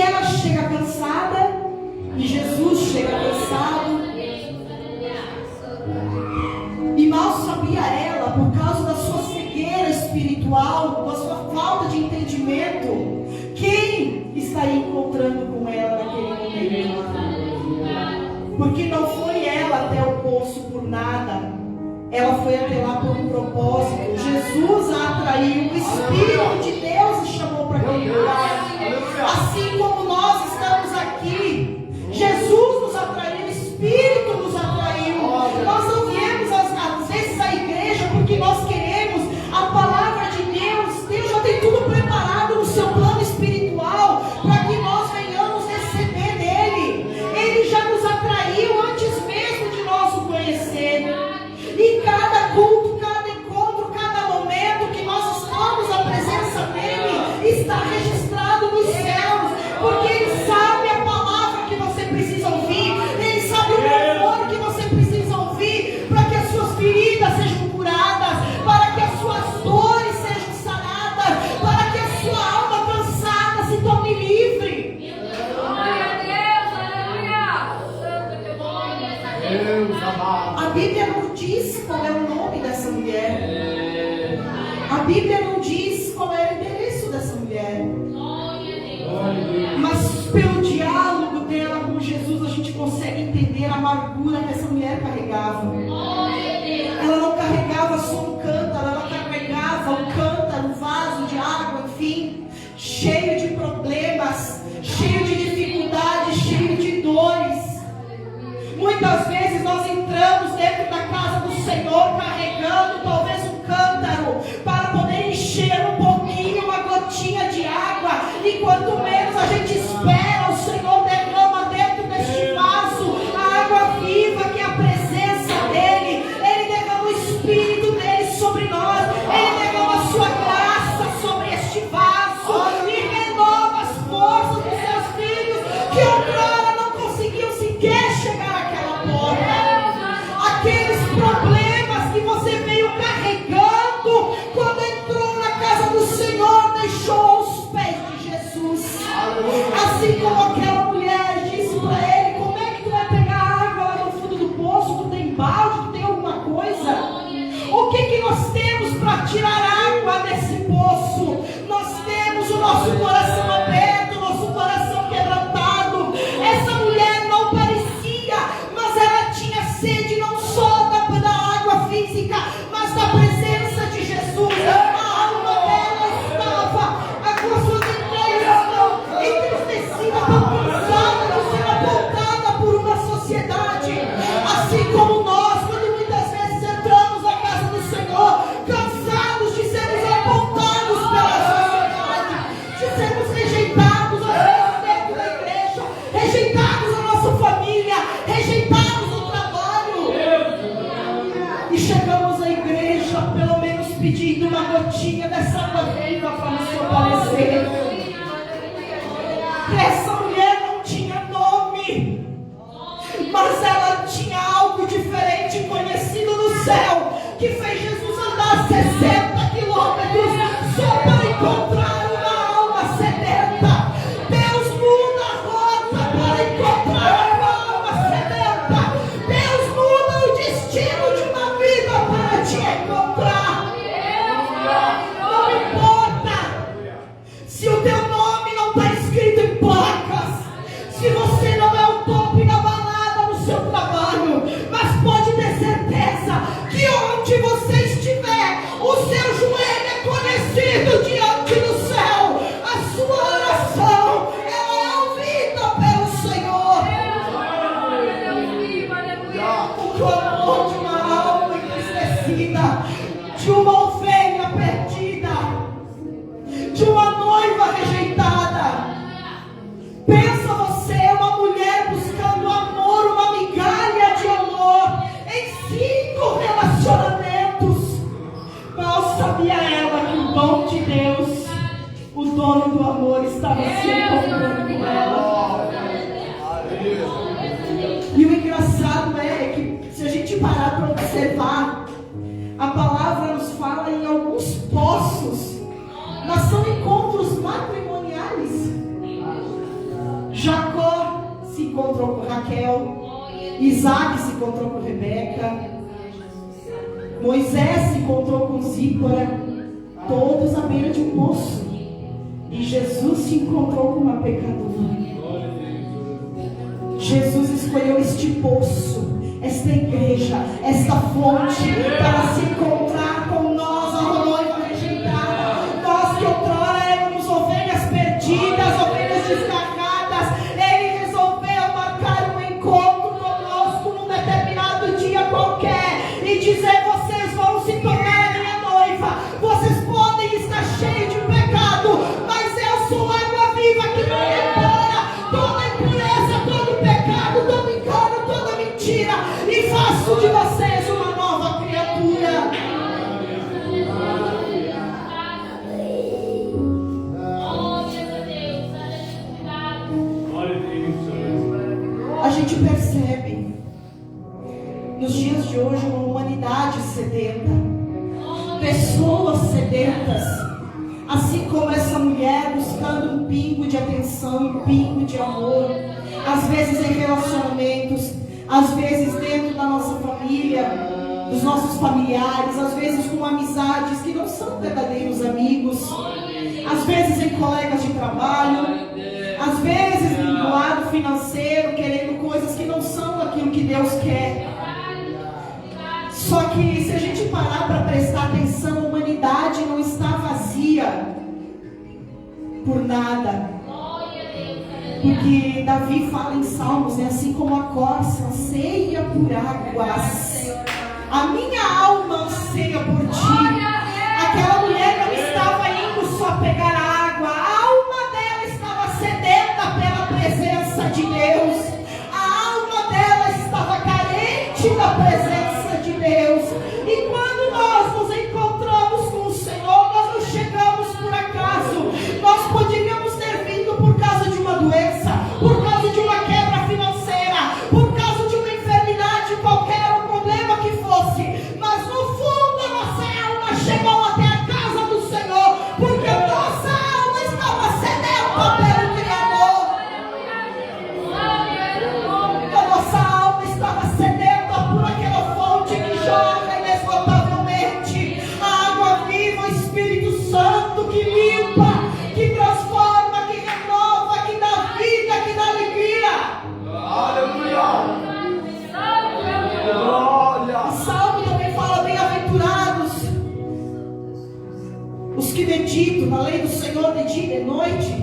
ela chega cansada, e Jesus chega cansado, e mal sabia ela, por causa da sua cegueira espiritual, da sua falta de entendimento, quem estaria encontrando com ela naquele momento. Porque não foi ela até o poço por nada, ela foi até lá por um propósito. Jesus a atraiu, o Espírito de Deus a chamou para aquele lugar. Assim como nós estamos aqui, Jesus nos atraiu, o Espírito nos atraiu. Nós não viemos às vezes à igreja porque nós queremos a palavra de Deus. Deus já tem tudo preparado no seu plano espiritual para que nós venhamos receber dele. Ele já nos atraiu antes mesmo de nós o conhecer. E cada culto, cada encontro, cada momento que nós estamos à presença dele está registrado nos céus, porque ele sabe a palavra que você precisa ouvir, ele sabe o louvor que você precisa ouvir, para que as suas feridas sejam curadas, para que as suas dores sejam sanadas, para que a sua alma cansada se torne livre. A Bíblia não diz qual é o nome dessa mulher. A Bíblia não diz qual é o endereço dessa mulher. Mas pelo diálogo dela com Jesus, a gente consegue entender a amargura que essa mulher carregava. Ela não carregava só um cântaro, ela carregava um cântaro, um vaso de água, enfim, cheio de problemas, cheio de dificuldades, cheio de dores. Muitas vezes nós entramos dentro da casa do Senhor carregando talvez um cântaro para poder encher um pouquinho, uma gotinha de água, e quanto menos a gente espera, o Senhor derrama dentro deste vaso a água viva que é a presença dele. Ele derrama o Espírito dele sobre nós, ele derrama a sua graça sobre este vaso e renova as forças dos seus filhos que outrora não conseguiam sequer chegar àquela porta. Aqueles problemas que você veio carregando quando entrou na casa do Senhor, deixou aos pés de Jesus. Assim como aquela mulher disse para ele: como é que tu vai pegar água lá no fundo do poço? Tu tem balde? Tu tem alguma coisa? O que nós temos para tirar água desse poço? Nós temos o nosso coração aberto, o nosso coração quebrantado. Essa mulher não parecia, mas ela tinha sede não só da água física, mas da presença de Jesus. A alma dela estava, com as suas entranhas tão entristecidas, tão cansada de ser apontada por uma sociedade. Assim como nós, quando muitas vezes entramos na casa do Senhor, cansados de sermos apontados pela sociedade, de sermos rejeitados às vezes dentro da igreja, rejeitados na nossa família, rejeitados no trabalho, e chegamos à igreja pelo menos pedindo uma gotinha dessa água viva para nos fortalecer. Essa mulher não tinha nome, mas ela tinha algo diferente conhecido no céu, que fez Jesus andar 60 quilômetros só para encontrar uma alma sedenta. Deus muda a rota para encontrar uma alma sedenta. Deus muda o destino de uma vida para te encontrar. Não importa se o teu nome não está escrito em placas, se você não é o topo da balada no seu trabalho, mas pode ter certeza que onde você estiver, o seu Jacó se encontrou com Raquel, Isaac se encontrou com Rebeca, Moisés se encontrou com Zípora, todos à beira de um poço. E Jesus se encontrou com uma pecadora. Jesus escolheu este poço, esta igreja, esta fonte, para se encontrar com nós, a noiva rejeitada. Nós que outrora éramos ovelhas perdidas, ovelhas desgarradas. Ele resolveu marcar um encontro conosco num determinado dia qualquer e dizer: vocês vão se tornar a minha noiva. Vocês podem estar cheios de pecado, mas eu sou água viva que não devora toda impureza, todo pecado, todo engano, toda mentira, e faço de vocês uma nova criatura. A gente percebe nos dias de hoje uma humanidade sedenta, pessoas sedentas, assim como essa mulher buscando um pingo de atenção, um pingo de amor, às vezes em relacionamentos, às vezes dentro da nossa família, dos nossos familiares, às vezes com amizades que não são verdadeiros amigos, às vezes em colegas de trabalho, às vezes no lado financeiro, querendo coisas que não são aquilo que Deus quer. Só que se a gente parar para prestar atenção, a humanidade não está vazia por nada. Porque Davi fala em Salmos, né? Assim como a corça anseia por águas, a minha alma anseia por ti. Aquela mulher não estava indo só pegar a água, a alma dela estava sedenta pela presença de Deus. A alma dela estava carente da presença de Deus. E quando nós nos encontramos com o Senhor, nós não chegamos por acaso. Nós poderíamos ter vindo por causa de uma doença, por causa de uma quebra financeira, por causa de uma enfermidade qualquer, um problema que fosse. Mas no fundo a nossa alma chegou até a casa do Senhor, porque a nossa alma estava sedenta pelo Criador. A nossa alma estava sedenta por aquela fonte que jorra inesgotavelmente, a água viva, o Espírito Santo que limpa, que transforma, que renova, que dá vida, que dá alegria. Aleluia! O Salmo também fala: bem-aventurados os que meditam na lei do Senhor de dia e de noite,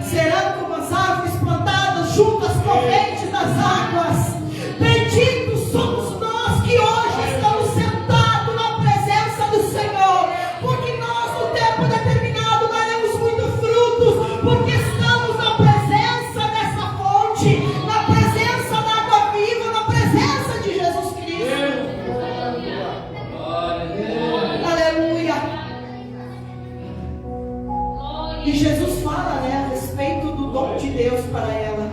serão como as árvores plantadas junto às correntes das águas. Benditos somos nós que hoje estamos sentados na presença do Senhor, porque nós no tempo determinado daremos muitos frutos, porque estamos na presença dessa fonte, na presença da água viva, na presença de Jesus Cristo. Aleluia. E Jesus fala, né, a respeito do dom de Deus para ela.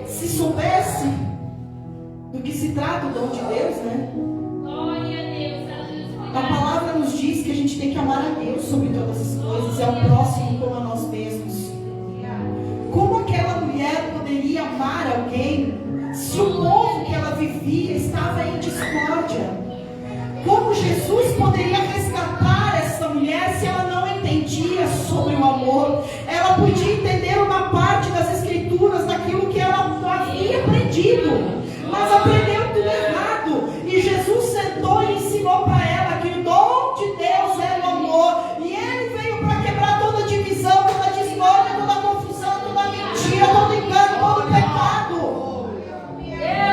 Se soubesse do que se trata o dom de Deus, né? A palavra nos diz que a gente tem que amar a Deus sobre todas as coisas e ao próximo como a nós mesmos. Como aquela mulher poderia amar alguém se o povo que ela vivia estava em discórdia? Como Jesus poderia resgatar essa mulher se ela não entendia sobre o amor? Ela podia entender uma parte das Escrituras, daquilo que ela havia aprendido, mas aprendeu tudo errado. E Jesus sentou e ensinou para ela que o dom de Deus era o amor. E Ele veio para quebrar toda divisão, toda discórdia, toda confusão, toda mentira, todo engano, todo pecado.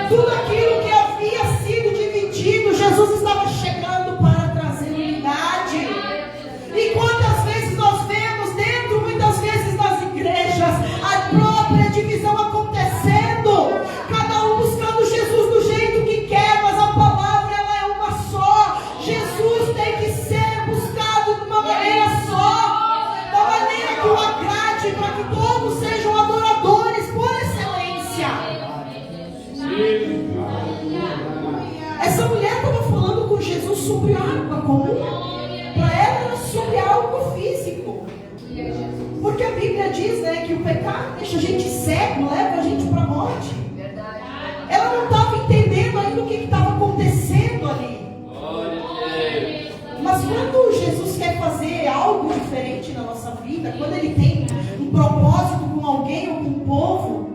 Tudo aquilo que havia sido dividido, Jesus estava chegando para trazer unidade. E quantas vezes nós vemos dentro, muitas vezes nas igrejas, a própria divisão acontecendo, cada um buscando Jesus do jeito que quer, mas a palavra ela é uma só. Jesus tem que ser buscado de uma maneira só, da maneira que o agrade, para que todos sejam adoradores por excelência. Essa mulher estava falando com Jesus sobre água comum. Para ela era sobre algo físico. Porque a Bíblia diz, né, que o pecado deixa a gente cego, leva a gente para a morte. Verdade. Ela não estava entendendo ainda o que estava acontecendo ali. Mas quando Jesus quer fazer algo diferente na nossa vida, quando Ele tem um propósito com alguém ou com um povo,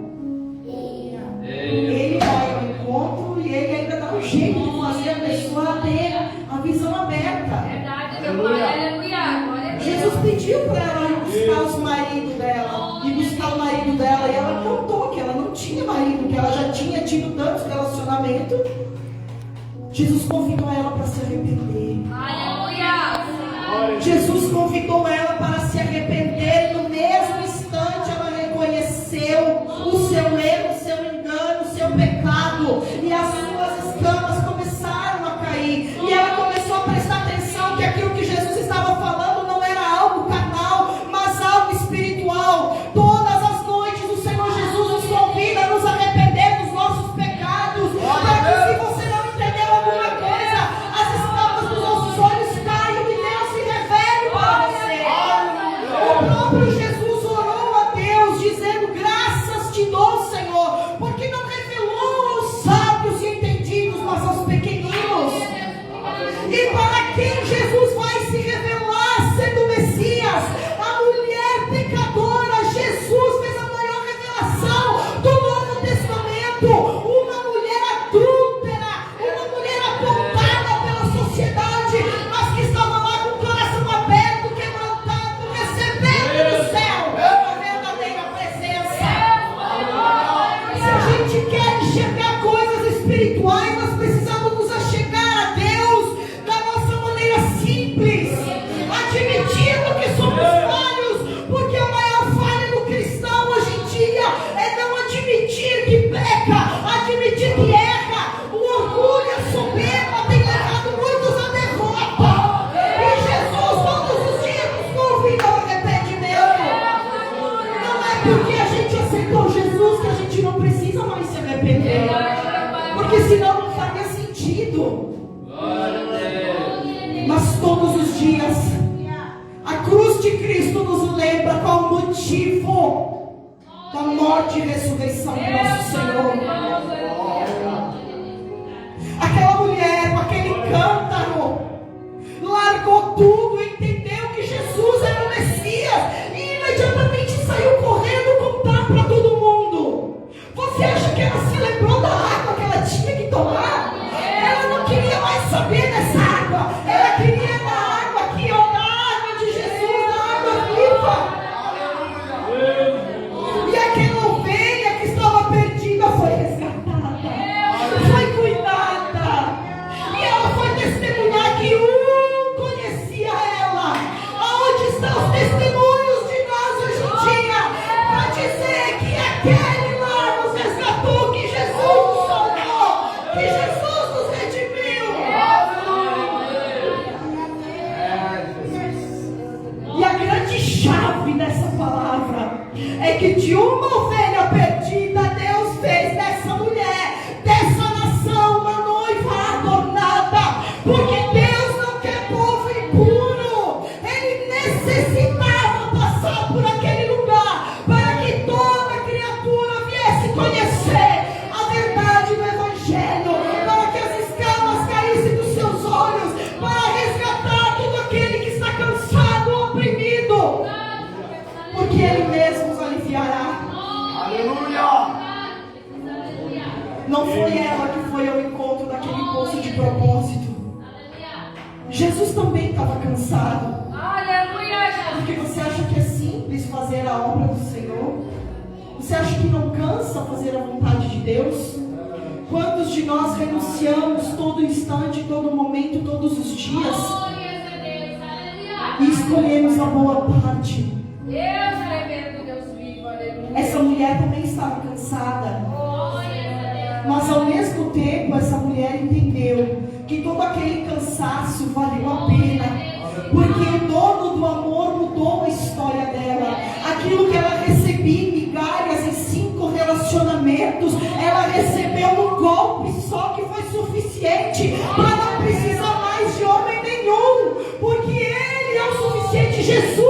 Ele vai ao encontro e Ele ainda dá um jeito de fazer a pessoa ter a visão aberta. Verdade, meu Pai. Aleluia. Jesus pediu para ela ir buscar os maridos dela, ir buscar o marido dela, e ela contou que ela não tinha marido, que ela já tinha tido tantos relacionamentos. Jesus convidou ela para se arrepender. Aleluia. Jesus convidou ela para se arrepender, e no mesmo instante ela reconheceu o seu erro, o seu engano, o seu pecado, e as suas escamas começaram a cair, e ela começou a prestar atenção que aquilo que Jesus estava falando não era algo carnal, mas algo espiritual. Todas as noites o Senhor Jesus nos convida a nos arrepender dos nossos pecados, para que se você não entendeu alguma coisa, as escamas dos nossos olhos caiam e Deus se revele para você. O próprio Jesus orou a Deus, dizendo: graças te dou, Senhor, porque não revelou aos sábios e entendidos, mas aos pequeninos. E para quem Jesus vai se revelar sendo Messias? A mulher pecadora. Jesus fez a maior revelação do Novo Testamento. Uma mulher adúltera, uma mulher apontada pela sociedade, mas que estava lá com o coração aberto, quebrantado, recebendo do céu a verdadeira presença. Se a gente quer enxergar coisas espirituais, nós precisamos nos achegar a Deus da nossa maneira simples, admitindo que somos falhos, porque a maior falha do cristão hoje em dia é não admitir que peca, admitir que erra. O orgulho, a soberba tem levado muitos à derrota, e Jesus todos os dias nos convida ao arrependimento. Não é porque a gente aceitou Jesus que a gente não precisa mais se arrepender, porque senão não faria sentido. Mas todos os dias a cruz de Cristo nos lembra qual o motivo da morte e ressurreição do nosso Senhor. Aquela mulher com aquele cântaro largou tudo, entendeu que Jesus era o Messias e imediatamente saiu correndo contar para todo mundo. Você acha que ela se lembrou da água que ela tinha que tomar? Ela não queria mais saber dessa água. Ela queria da água aqui, ó, da água de Jesus, da água viva. E aquela ovelha que estava perdida foi resgatada, foi cuidada, e ela foi testemunhar que conhecia ela. Aonde estão os testemunhos de nós hoje em dia para dizer que aquele lá nos resgatou, que Jesus nos salvou, que Jesus nos redimiu? E a grande chave dessa palavra é que de uma ovelha perdida, Deus fez dessa mulher, dessa nação, uma noiva adornada. Porque Deus não quer povo impuro. Ele necessitava passar por aquele lugar para que toda criatura viesse conhecer a verdade do Evangelho, para que as escamas caíssem dos seus olhos, para resgatar todo aquele que está cansado ou oprimido, porque Ele mesmo os aliviará. Aleluia. Não foi ela que foi ao encontro daquele poço de propósito. Jesus também estava cansado. Porque você acha que é simples fazer a obra do Senhor? Você acha que não cansa fazer a vontade de Deus? Quantos de nós renunciamos todo instante, todo momento, todos os dias, e escolhemos a boa parte? Essa mulher também estava cansada, mas ao mesmo tempo essa mulher entendeu que todo aquele cansaço valeu a pena, porque o dono do amor mudou a história dela. Aquilo que ela recebia migalhas em 5 relacionamentos, ela recebeu um golpe só que foi suficiente para não precisar mais de homem nenhum, porque Ele é o suficiente. Jesus